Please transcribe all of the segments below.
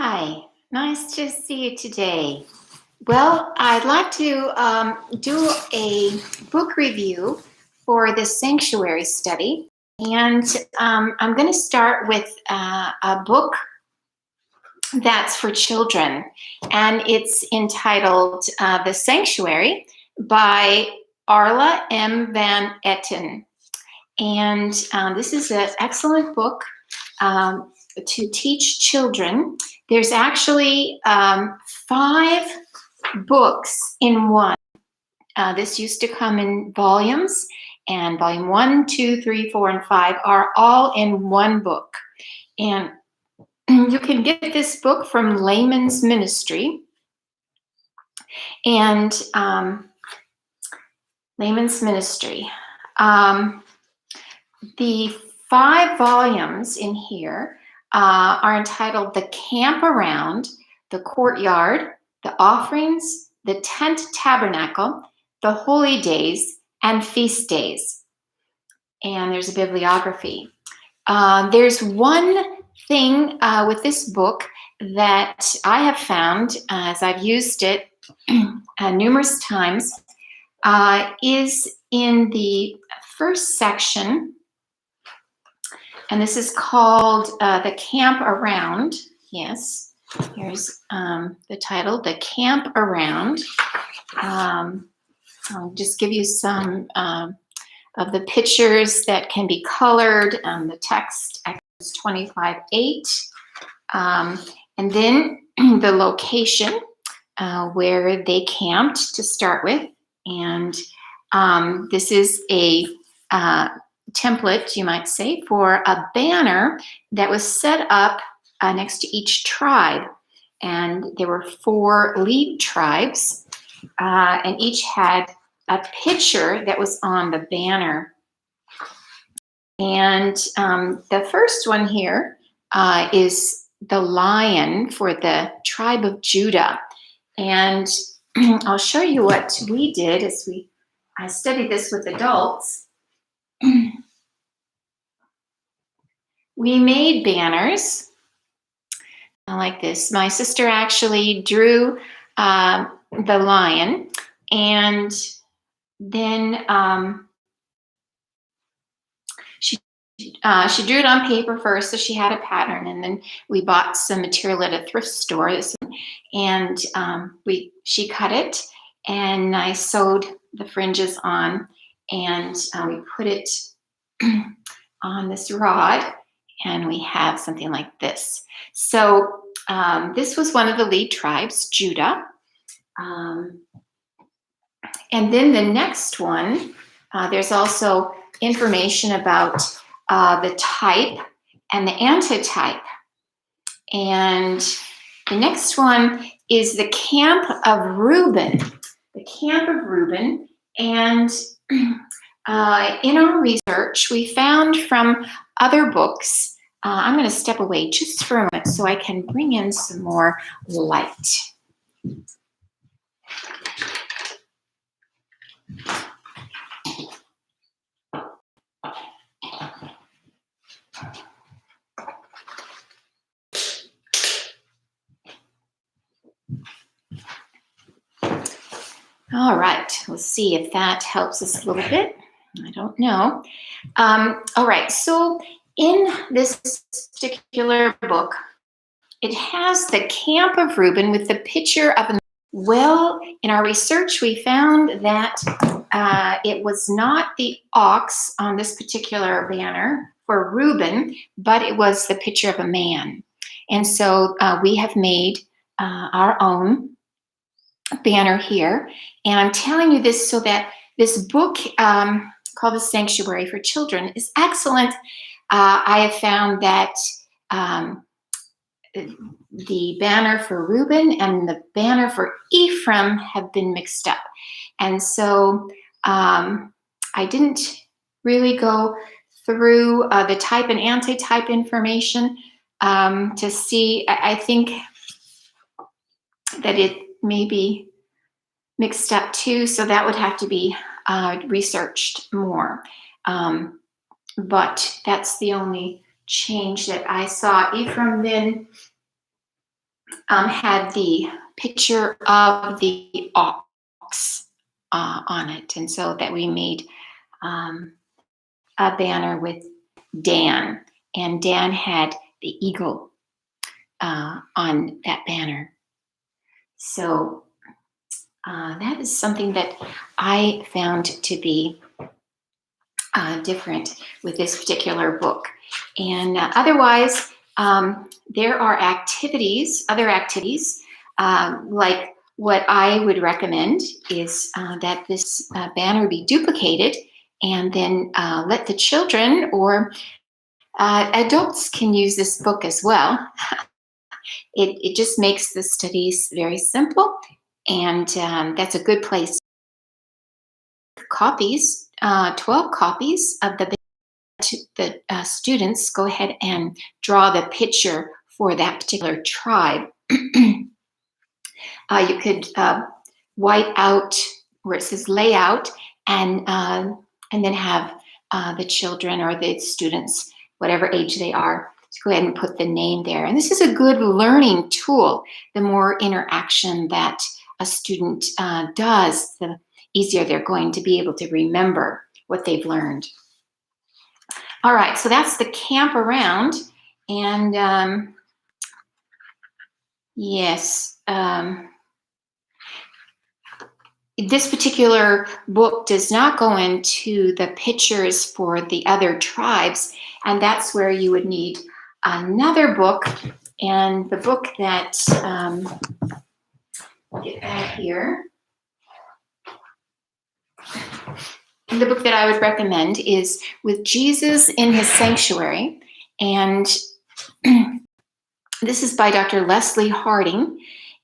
Hi, nice to see you today. Well, I'd like to do a book review for the sanctuary study. And I'm going to start with a book that's for children. And it's entitled The Sanctuary by Arla M. Van Etten. And this is an excellent book to teach children. There's actually 5 books in one. This used to come in volumes, and volume 1, 2, 3, 4, and 5 are all in one book. And you can get this book from Layman's Ministry. And Layman's Ministry. The 5 volumes in here are entitled The Camp Around, The Courtyard, The Offerings, The Tent Tabernacle, The Holy Days, and Feast Days. And there's a bibliography. There's one thing with this book that I have found as I've used it numerous times is in the first section. And this is called The Camp Around. Yes, here's the title, The Camp Around. I'll just give you some of the pictures that can be colored. The text is 25:8. And then the location where they camped to start with. And this is a template, you might say, for a banner that was set up next to each tribe. And there were 4 lead tribes, and each had a picture that was on the banner. And the first one here is the lion for the tribe of Judah. And I'll show you what we did as I studied this with adults. We made banners like this. My sister actually drew the lion, and then she drew it on paper first, so she had a pattern, and then we bought some material at a thrift store, and she cut it, and I sewed the fringes on, and we put it on this rod, and we have something like this. So this was one of the lead tribes, Judah. And then the next one, there's also information about the type and the antitype. And the next one is the Camp of Reuben. The Camp of Reuben. And in our research, we found from other books, I'm going to step away just for a moment so I can bring in some more light. All right, let's see if that helps us a little bit. I don't know. All right, so in this particular book, it has the Camp of Reuben with the picture of a... Well, in our research, we found that it was not the ox on this particular banner for Reuben, but it was the picture of a man. And so we have made our own banner here. And I'm telling you this so that this book called The Sanctuary for Children is excellent. I have found that the banner for Reuben and the banner for Ephraim have been mixed up. And so I didn't really go through the type and anti-type information to see. I think that it may be mixed up too, so that would have to be researched more. But that's the only change that I saw. Ephraim then had the picture of the ox on it, and so that we made um, a banner with Dan, and Dan had the eagle on that banner. So that is something that I found to be different with this particular book. And otherwise, there are other activities, like what I would recommend is that this banner be duplicated and then let the children or adults can use this book as well. It just makes the studies very simple, and that's a good place. Copies, 12 copies of the students go ahead and draw the picture for that particular tribe. You could white out where it says layout, and then have the children or the students, whatever age they are, to go ahead and put the name there. And this is a good learning tool. The more interaction that a student does, the easier they're going to be able to remember what they've learned. All right, so that's the camp around. And yes, this particular book does not go into the pictures for the other tribes, and that's where you would need another book. And the book that, get that here. The book that I would recommend is With Jesus in His Sanctuary. And this is by Dr. Leslie Harding.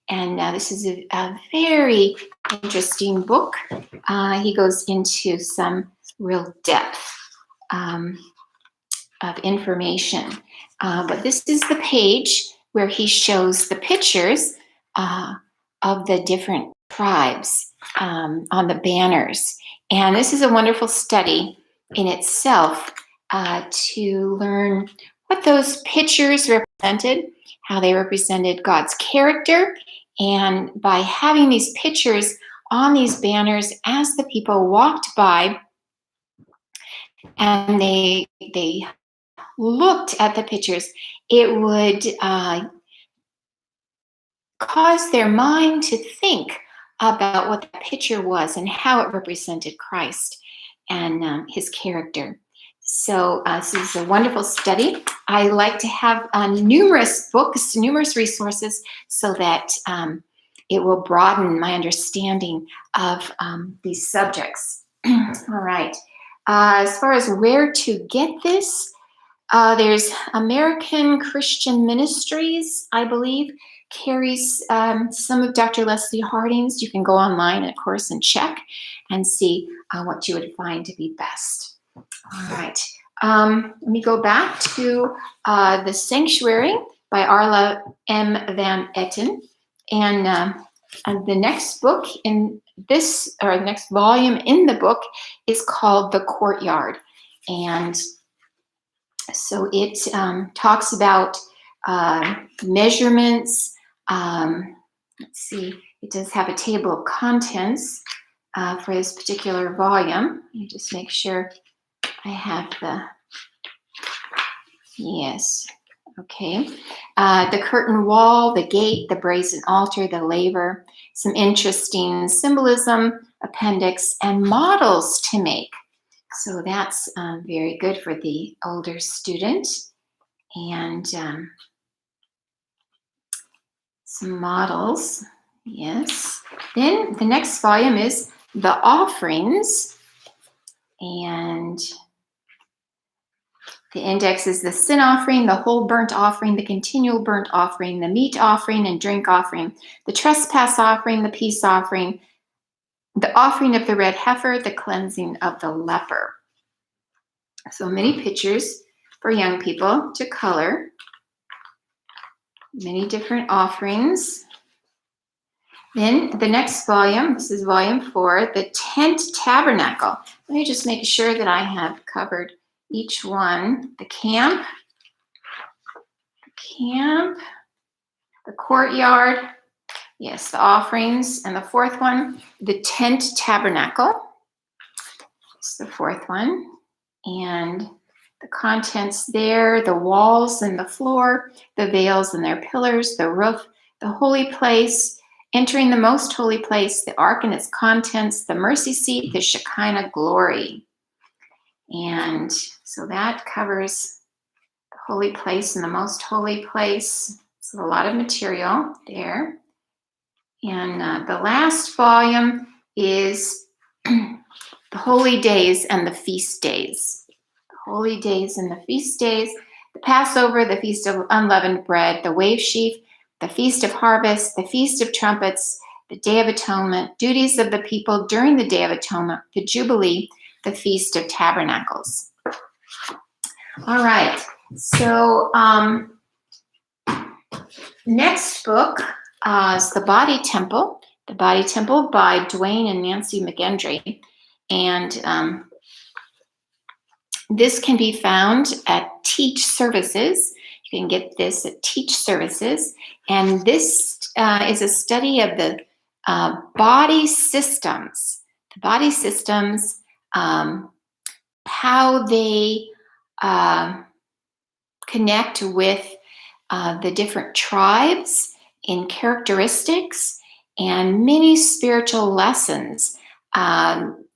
And this is a very interesting book. He goes into some real depth of information. But this is the page where he shows the pictures of the different tribes on the banners. And this is a wonderful study in itself to learn what those pictures represented, how they represented God's character. And by having these pictures on these banners as the people walked by and they looked at the pictures, it would cause their mind to think about what the picture was and how it represented Christ and his character. So this is a wonderful study. I like to have numerous books, numerous resources, so that it will broaden my understanding of these subjects. All right. As far as where to get this, there's American Christian Ministries, I believe, carries some of Dr. Leslie Harding's. You can go online, of course, and check and see what you would find to be best. All right. Let me go back to The Sanctuary by Arla M. Van Etten. And the next book in this, or the next volume in the book, is called The Courtyard. And so it talks about measurements. Let's see, it does have a table of contents for this particular volume. Let me just make sure I have yes, okay. The curtain wall, the gate, the brazen altar, the laver, some interesting symbolism, appendix, and models to make. So that's very good for the older student. And some models, yes. Then the next volume is The Offerings. And the index is the sin offering, the whole burnt offering, the continual burnt offering, the meat offering and drink offering, the trespass offering, the peace offering, the offering of the red heifer, the cleansing of the leper. So many pictures for young people to color, many different offerings. Then the next volume, this is volume 4, the tent tabernacle. Let me just make sure that I have covered each one. The camp, the courtyard. Yes, the offerings. And the fourth one, the tent tabernacle. It's the fourth one. And the contents there, the walls and the floor, the veils and their pillars, the roof, the holy place, entering the most holy place, the ark and its contents, the mercy seat, the Shekinah glory. And so that covers the holy place and the most holy place. So a lot of material there. And the last volume is the holy days and the feast days. The holy days and the feast days. The Passover, the Feast of Unleavened Bread, the Wave Sheaf, the Feast of Harvest, the Feast of Trumpets, the Day of Atonement, duties of the people during the Day of Atonement, the Jubilee, the Feast of Tabernacles. All right, so next book is The Body Temple by Dwayne and Nancy McGendry. And this can be found at Teach Services. You can get this at Teach Services. And this is a study of the body systems. The body systems, how they connect with the different tribes in characteristics and many spiritual lessons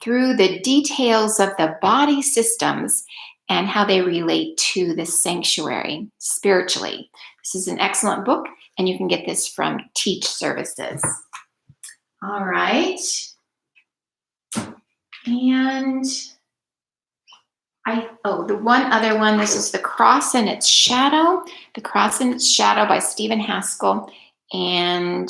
through the details of the body systems and how they relate to the sanctuary spiritually. This is an excellent book, and you can get this from Teach Services. All right. And the one other one, this is The Cross and Its Shadow. The Cross and Its Shadow by Stephen Haskell. And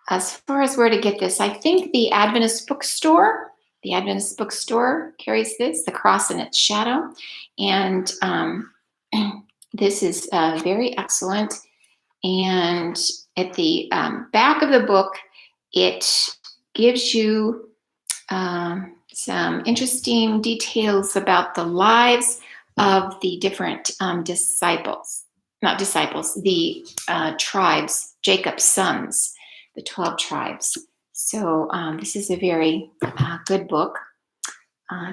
as far as where to get this, I think the Adventist bookstore carries this, The Cross and Its Shadow. And this is very excellent. And at the back of the book, it gives you some interesting details about the lives of the different tribes, Jacob's sons, the 12 tribes. So this is a very good book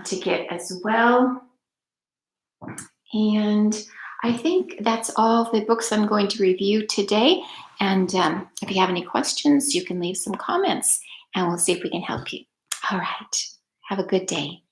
to get as well. And I think that's all the books I'm going to review today. And if you have any questions, you can leave some comments and we'll see if we can help you. All right. Have a good day.